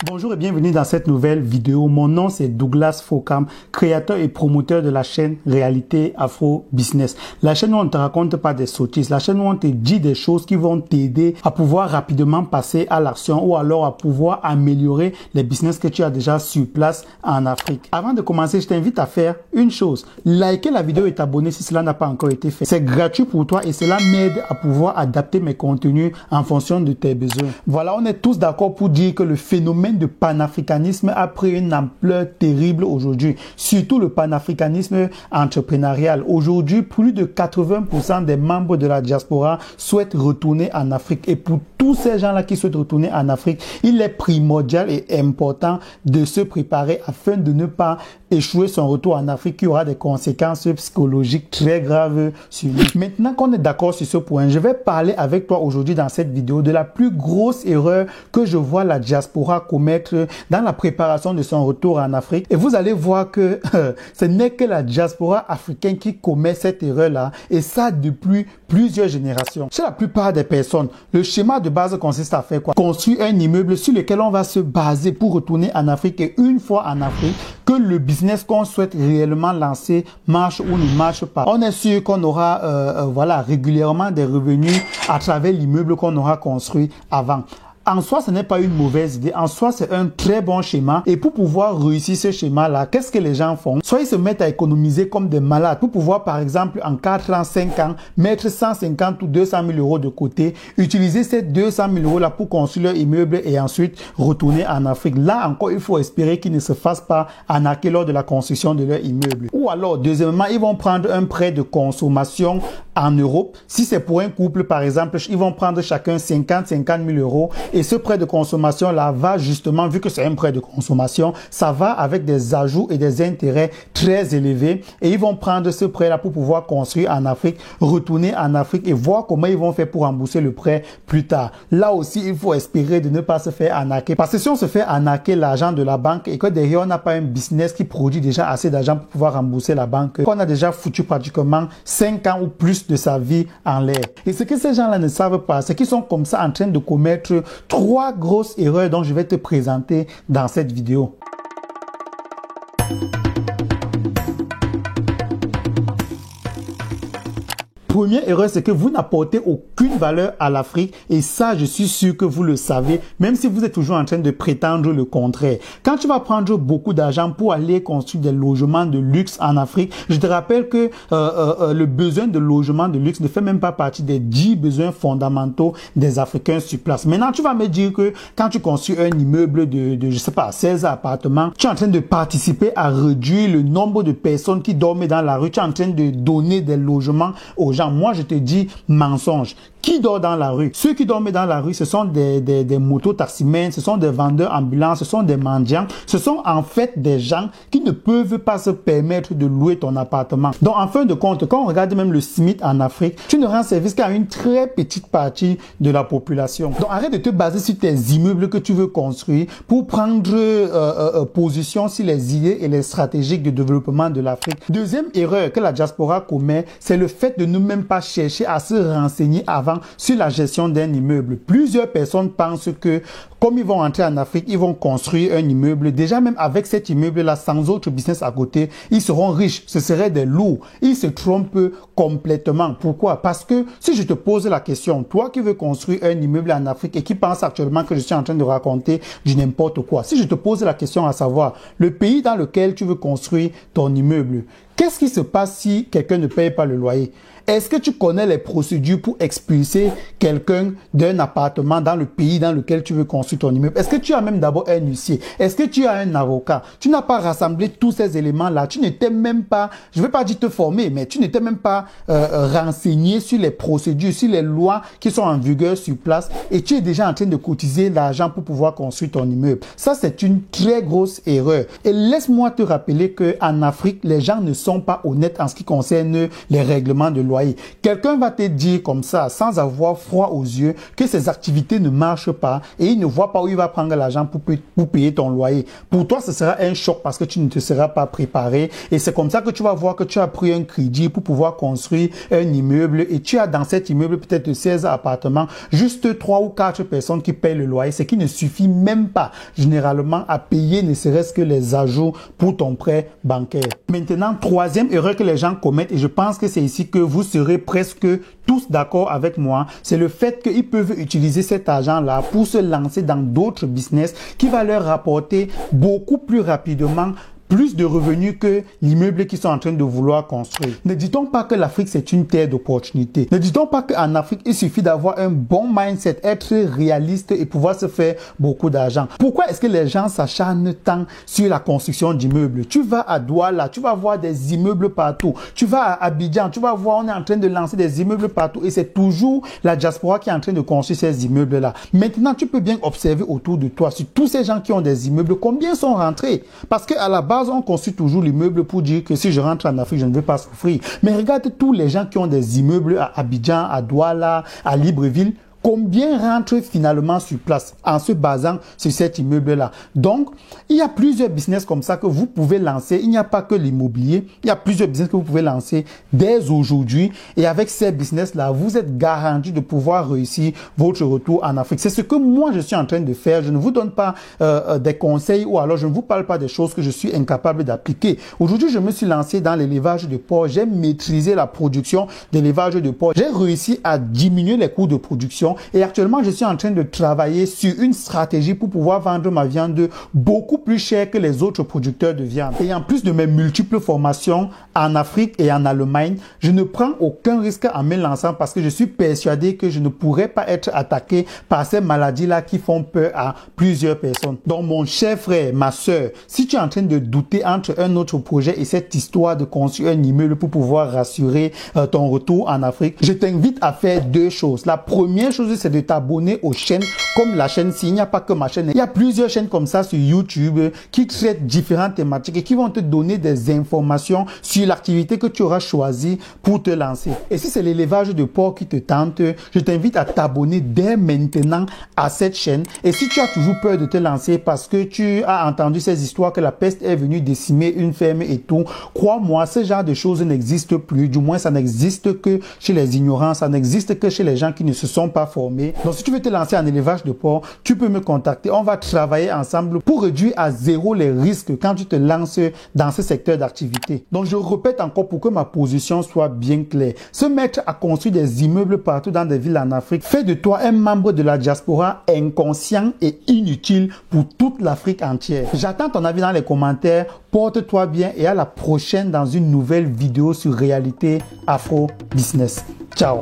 Bonjour et bienvenue dans cette nouvelle vidéo. Mon nom c'est Douglas Fokam, créateur et promoteur de la chaîne Réalité Afro Business. La chaîne où on ne te raconte pas des sottises, la chaîne où on te dit des choses qui vont t'aider à pouvoir rapidement passer à l'action ou alors à pouvoir améliorer les business que tu as déjà sur place en Afrique. Avant de commencer, je t'invite à faire une chose. Liker la vidéo et t'abonner si cela n'a pas encore été fait. C'est gratuit pour toi et cela m'aide à pouvoir adapter mes contenus en fonction de tes besoins. Voilà, on est tous d'accord pour dire que le phénomène de panafricanisme a pris une ampleur terrible aujourd'hui, surtout le panafricanisme entrepreneurial. Aujourd'hui, plus de 80% des membres de la diaspora souhaitent retourner en Afrique. Et pour tous ces gens-là qui souhaitent retourner en Afrique, il est primordial et important de se préparer afin de ne pas échouer son retour en Afrique qui aura des conséquences psychologiques très graves sur lui. Maintenant qu'on est d'accord sur ce point, je vais parler avec toi aujourd'hui dans cette vidéo de la plus grosse erreur que je vois la diaspora commettre dans la préparation de son retour en Afrique. Et vous allez voir que ce n'est que la diaspora africaine qui commet cette erreur-là, et ça depuis plusieurs générations. Chez la plupart des personnes, le schéma de base consiste à faire quoi? Construire un immeuble sur lequel on va se baser pour retourner en Afrique, et une fois en Afrique, que le business qu'on souhaite réellement lancer marche ou ne marche pas. On est sûr qu'on aura voilà, régulièrement des revenus à travers l'immeuble qu'on aura construit avant. En soi, ce n'est pas une mauvaise idée. En soi, c'est un très bon schéma. Et pour pouvoir réussir ce schéma-là, qu'est-ce que les gens font? Soit ils se mettent à économiser comme des malades pour pouvoir, par exemple, en 4 ans, 5 ans, mettre 150 ou 200 000 euros de côté, utiliser ces 200 000 euros-là pour construire leur immeuble et ensuite retourner en Afrique. Là encore, il faut espérer qu'ils ne se fassent pas arnaquer lors de la construction de leur immeuble. Ou alors, deuxièmement, ils vont prendre un prêt de consommation en Europe. Si c'est pour un couple, par exemple, ils vont prendre chacun 50 000 euros. Et ce prêt de consommation-là va justement, vu que c'est un prêt de consommation, ça va avec des ajouts et des intérêts très élevés. Et ils vont prendre ce prêt-là pour pouvoir construire en Afrique, retourner en Afrique et voir comment ils vont faire pour rembourser le prêt plus tard. Là aussi, il faut espérer de ne pas se faire arnaquer. Parce que si on se fait arnaquer l'argent de la banque et que derrière, on n'a pas un business qui produit déjà assez d'argent pour pouvoir rembourser la banque, on a déjà foutu pratiquement 5 ans ou plus de sa vie en l'air. Et ce que ces gens-là ne savent pas, c'est qu'ils sont comme ça en train de commettre 3 grosses erreurs dont je vais te présenter dans cette vidéo. Première erreur, c'est que vous n'apportez aucune valeur à l'Afrique, et ça, je suis sûr que vous le savez, même si vous êtes toujours en train de prétendre le contraire. Quand tu vas prendre beaucoup d'argent pour aller construire des logements de luxe en Afrique, je te rappelle que le besoin de logement de luxe ne fait même pas partie des 10 besoins fondamentaux des Africains sur place. Maintenant, tu vas me dire que quand tu construis un immeuble de je sais pas, 16 appartements, tu es en train de participer à réduire le nombre de personnes qui dorment dans la rue, tu es en train de donner des logements aux gens. Moi, je te dis mensonge. Qui dort dans la rue? Ceux qui dorment dans la rue, ce sont des moto-taximens, ce sont des vendeurs ambulants, ce sont des mendiants. Ce sont en fait des gens qui ne peuvent pas se permettre de louer ton appartement. Donc, en fin de compte, quand on regarde même le SMIC en Afrique, tu ne rends service qu'à une très petite partie de la population. Donc, arrête de te baser sur tes immeubles que tu veux construire pour prendre position sur les idées et les stratégies de développement de l'Afrique. Deuxième erreur que la diaspora commet, c'est le fait de ne même pas chercher à se renseigner avant sur la gestion d'un immeuble. Plusieurs personnes pensent que comme ils vont entrer en Afrique, ils vont construire un immeuble. Déjà même avec cet immeuble-là, sans autre business à côté, ils seront riches. Ce seraient des loups. Ils se trompent complètement. Pourquoi? Parce que si je te pose la question, toi qui veux construire un immeuble en Afrique et qui pense actuellement que je suis en train de raconter du n'importe quoi, si je te pose la question à savoir, le pays dans lequel tu veux construire ton immeuble, qu'est-ce qui se passe si quelqu'un ne paye pas le loyer? Est-ce que tu connais les procédures pour expulser quelqu'un d'un appartement dans le pays dans lequel tu veux construire ton immeuble? Est-ce que tu as même d'abord un huissier? Est-ce que tu as un avocat? Tu n'as pas rassemblé tous ces éléments-là. Tu n'étais même pas, je ne vais pas dire te former, mais tu n'étais même pas renseigné sur les procédures, sur les lois qui sont en vigueur sur place, et tu es déjà en train de cotiser l'argent pour pouvoir construire ton immeuble. Ça, c'est une très grosse erreur. Et laisse-moi te rappeler qu'en Afrique, les gens ne sont pas honnêtes en ce qui concerne les règlements de loyer. Quelqu'un va te dire comme ça, sans avoir froid aux yeux, que ses activités ne marchent pas et il ne voit voit pas où il va prendre l'argent pour payer ton loyer. Pour toi, ce sera un choc parce que tu ne te seras pas préparé. Et c'est comme ça que tu vas voir que tu as pris un crédit pour pouvoir construire un immeuble et tu as dans cet immeuble peut-être 16 appartements, juste 3 ou 4 personnes qui payent le loyer, ce qui ne suffit même pas généralement à payer ne serait-ce que les ajouts pour ton prêt bancaire. Maintenant, troisième erreur que les gens commettent, et je pense que c'est ici que vous serez presque tous d'accord avec moi, c'est le fait qu'ils peuvent utiliser cet argent-là pour se lancer dans d'autres business qui va leur rapporter beaucoup plus rapidement plus de revenus que l'immeuble qu'ils sont en train de vouloir construire. Ne dit-on pas que l'Afrique, c'est une terre d'opportunités? Ne dit-on pas qu'en Afrique, il suffit d'avoir un bon mindset, être réaliste et pouvoir se faire beaucoup d'argent? Pourquoi est-ce que les gens s'acharnent tant sur la construction d'immeubles? Tu vas à Douala, tu vas voir des immeubles partout. Tu vas à Abidjan, tu vas voir, on est en train de lancer des immeubles partout et c'est toujours la diaspora qui est en train de construire ces immeubles-là. Maintenant, tu peux bien observer autour de toi, sur tous ces gens qui ont des immeubles, combien sont rentrés? Parce qu'à la base, on construit toujours l'immeuble pour dire que si je rentre en Afrique, je ne veux pas souffrir. Mais regarde tous les gens qui ont des immeubles à Abidjan, à Douala, à Libreville. Combien rentrent finalement sur place en se basant sur cet immeuble-là? Donc, il y a plusieurs business comme ça que vous pouvez lancer. Il n'y a pas que l'immobilier. Il y a plusieurs business que vous pouvez lancer dès aujourd'hui. Et avec ces business-là, vous êtes garanti de pouvoir réussir votre retour en Afrique. C'est ce que moi, je suis en train de faire. Je ne vous donne pas des conseils ou alors je ne vous parle pas des choses que je suis incapable d'appliquer. Aujourd'hui, je me suis lancé dans l'élevage de porc. J'ai maîtrisé la production d'élevage de porc. J'ai réussi à diminuer les coûts de production. Et actuellement, je suis en train de travailler sur une stratégie pour pouvoir vendre ma viande beaucoup plus cher que les autres producteurs de viande. Et en plus de mes multiples formations en Afrique et en Allemagne, je ne prends aucun risque en me lançant parce que je suis persuadé que je ne pourrais pas être attaqué par ces maladies-là qui font peur à plusieurs personnes. Donc, mon cher frère, ma soeur, si tu es en train de douter entre un autre projet et cette histoire de construire un immeuble pour pouvoir rassurer ton retour en Afrique, je t'invite à faire deux choses. La première chose, c'est de t'abonner aux chaînes comme la chaîne-ci. Il n'y a pas que ma chaîne. Il y a plusieurs chaînes comme ça sur YouTube qui traitent différentes thématiques et qui vont te donner des informations sur l'activité que tu auras choisie pour te lancer. Et si c'est l'élevage de porc qui te tente, je t'invite à t'abonner dès maintenant à cette chaîne. Et si tu as toujours peur de te lancer parce que tu as entendu ces histoires que la peste est venue décimer une ferme et tout, crois-moi, ce genre de choses n'existe plus. Du moins, ça n'existe que chez les ignorants. Ça n'existe que chez les gens qui ne se sont pas formés. Donc, si tu veux te lancer en élevage de porc, tu peux me contacter. On va travailler ensemble pour réduire à zéro les risques quand tu te lances dans ce secteur d'activité. Donc, je répète encore pour que ma position soit bien claire. Se mettre à construire des immeubles partout dans des villes en Afrique fait de toi un membre de la diaspora inconscient et inutile pour toute l'Afrique entière. J'attends ton avis dans les commentaires. Porte-toi bien et à la prochaine dans une nouvelle vidéo sur Réalité Afro Business. Ciao!